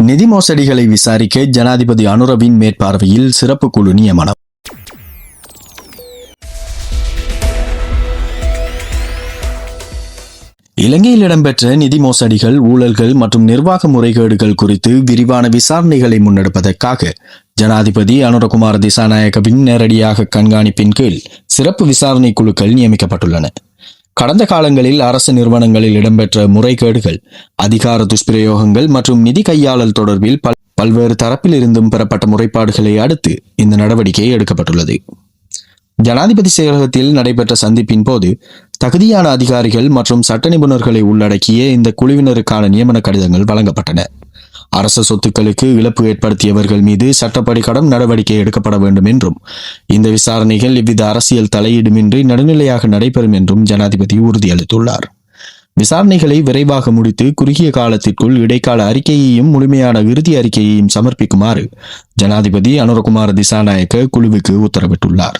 நிதி மோசடிகளை விசாரிக்க ஜனாதிபதி அனுரவின் மேற்பார்வையில் சிறப்பு குழு நியமனம். இலங்கையில் இடம்பெற்ற நிதி மோசடிகள், ஊழல்கள் மற்றும் நிர்வாக முறைகேடுகள் குறித்து விரிவான விசாரணைகளை முன்னெடுப்பதற்காக ஜனாதிபதி அனுரகுமார திசாநாயக்கவின் நேரடியாக கண்காணிப்பின் கீழ் சிறப்பு விசாரணை குழுக்கள் நியமிக்கப்பட்டுள்ளன. கடந்த காலங்களில் அரசு நிறுவனங்களில் இடம்பெற்ற முறைகேடுகள், அதிகார துஷ்பிரயோகங்கள் மற்றும் நிதி கையாளல் தொடர்பில் பல்வேறு தரப்பில் இருந்தும் பெறப்பட்ட முறைப்பாடுகளை அடுத்து இந்த நடவடிக்கை எடுக்கப்பட்டுள்ளது. ஜனாதிபதி செயலகத்தில் நடைபெற்ற சந்திப்பின் போது தகுதியான அதிகாரிகள் மற்றும் சட்ட நிபுணர்களை உள்ளடக்கிய இந்த குழுவினருக்கான நியமன கடிதங்கள் வழங்கப்பட்டன. அரசு சொத்துக்களுக்கு இழப்பு ஏற்படுத்தியவர்கள் மீது சட்டப்படி கடும் நடவடிக்கை எடுக்கப்பட வேண்டும் என்றும், இந்த விசாரணைகள் எவ்வித அரசியல் தலையீடுமின்றி நடுநிலையாக நடைபெறும் என்றும் ஜனாதிபதி உறுதியளித்துள்ளார். விசாரணைகளை விரைவாக முடித்து குறுகிய காலத்திற்குள் இடைக்கால அறிக்கையையும் முழுமையான இறுதி அறிக்கையையும் சமர்ப்பிக்குமாறு ஜனாதிபதி அனுரகுமார திசாநாயக்க குழுவுக்கு உத்தரவிட்டுள்ளார்.